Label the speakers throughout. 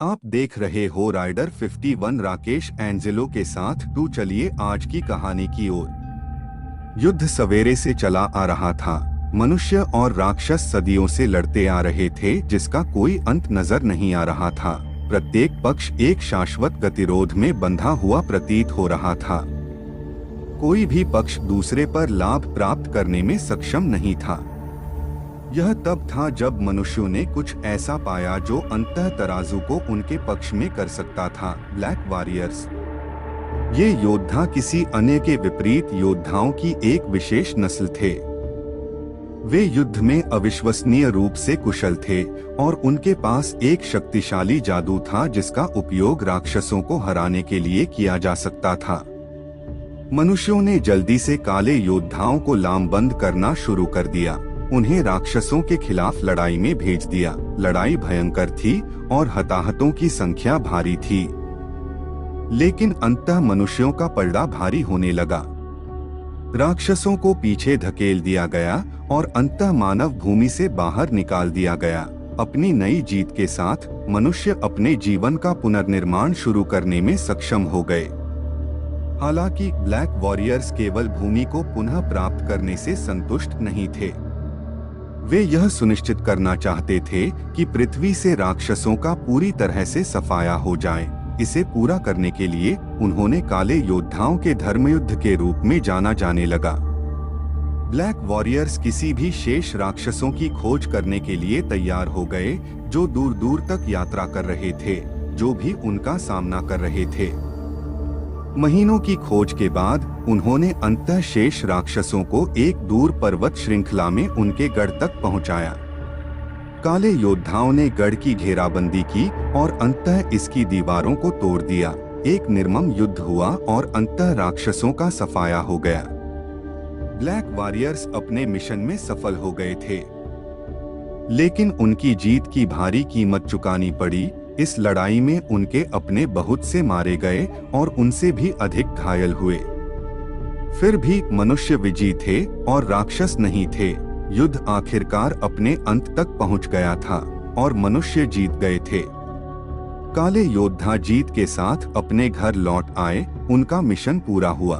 Speaker 1: आप देख रहे हो राइडर 51 राकेश एंजेलो के साथ। तो चलिए आज की कहानी की ओर। युद्ध सवेरे से चला आ रहा था। मनुष्य और राक्षस सदियों से लड़ते आ रहे थे, जिसका कोई अंत नजर नहीं आ रहा था। प्रत्येक पक्ष एक शाश्वत गतिरोध में बंधा हुआ प्रतीत हो रहा था। कोई भी पक्ष दूसरे पर लाभ प्राप्त करने में सक्षम नहीं था। यह तब था जब मनुष्यों ने कुछ ऐसा पाया जो अंतः तराजू को उनके पक्ष में कर सकता था। Black warriors. ये योद्धा किसी अन्य के विपरीत योद्धाओं की एक विशेष नस्ल थे। वे युद्ध में अविश्वसनीय रूप से कुशल थे और उनके पास एक शक्तिशाली जादू था जिसका उपयोग राक्षसों को हराने के लिए किया जा सकता था। मनुष्यों ने जल्दी से काले योद्धाओं को लामबंद करना शुरू कर दिया। उन्हें राक्षसों के खिलाफ लड़ाई में भेज दिया। लड़ाई भयंकर थी और हताहतों की संख्या भारी थी, लेकिन अंततः मनुष्यों का पलड़ा भारी होने लगा। राक्षसों को पीछे धकेल दिया गया और अंततः मानव भूमि से बाहर निकाल दिया गया। अपनी नई जीत के साथ मनुष्य अपने जीवन का पुनर्निर्माण शुरू करने में सक्षम हो गए। हालांकि ब्लैक वॉरियर्स केवल भूमि को पुनः प्राप्त करने से संतुष्ट नहीं थे। वे यह सुनिश्चित करना चाहते थे कि पृथ्वी से राक्षसों का पूरी तरह से सफाया हो जाए। इसे पूरा करने के लिए उन्होंने काले योद्धाओं के धर्मयुद्ध के रूप में जाना जाने लगा। ब्लैक वॉरियर्स किसी भी शेष राक्षसों की खोज करने के लिए तैयार हो गए जो दूर दूर तक यात्रा कर रहे थे, जो भी उनका सामना कर रहे थे। महीनों की खोज के बाद उन्होंने अंततः शेष राक्षसों को एक दूर पर्वत श्रृंखला में उनके गढ़ तक पहुंचाया। काले योद्धाओं ने गढ़ की घेराबंदी की और अंततः इसकी दीवारों को तोड़ दिया। एक निर्मम युद्ध हुआ और अंततः राक्षसों का सफाया हो गया। ब्लैक वॉरियर्स अपने मिशन में सफल हो गए थे, लेकिन उनकी जीत की भारी कीमत चुकानी पड़ी। इस लड़ाई में उनके अपने बहुत से मारे गए और उनसे भी अधिक घायल हुए। फिर भी मनुष्य विजयी थे और राक्षस नहीं थे। युद्ध आखिरकार अपने अंत तक पहुंच गया था और मनुष्य जीत गए थे। काले योद्धा जीत के साथ अपने घर लौट आए। उनका मिशन पूरा हुआ।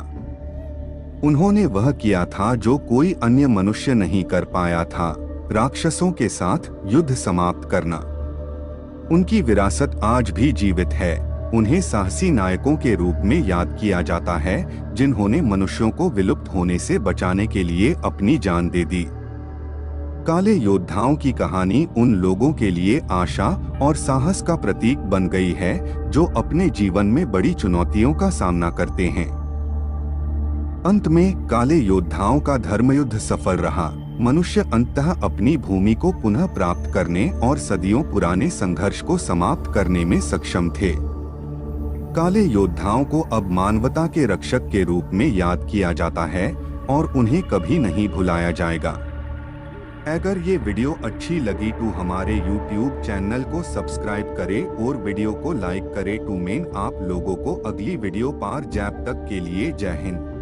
Speaker 1: उन्होंने वह किया था जो कोई अन्य मनुष्य नहीं कर पाया था, राक्षसों के साथ युद्ध समाप्त करना। उनकी विरासत आज भी जीवित है। उन्हें साहसी नायकों के रूप में याद किया जाता है, जिन्होंने मनुष्यों को विलुप्त होने से बचाने के लिए अपनी जान दे दी। काले योद्धाओं की कहानी उन लोगों के लिए आशा और साहस का प्रतीक बन गई है जो अपने जीवन में बड़ी चुनौतियों का सामना करते हैं। अंत में काले योद्धाओं का धर्मयुद्ध सफल रहा। मनुष्य अंततः अपनी भूमि को पुनः प्राप्त करने और सदियों पुराने संघर्ष को समाप्त करने में सक्षम थे। काले योद्धाओं को अब मानवता के रक्षक के रूप में याद किया जाता है और उन्हें कभी नहीं भुलाया जाएगा। अगर ये वीडियो अच्छी लगी तो हमारे YouTube चैनल को सब्सक्राइब करें और वीडियो को लाइक करें। टू मेन आप लोगों को अगली वीडियो पार जैब तक के लिए जय हिंद।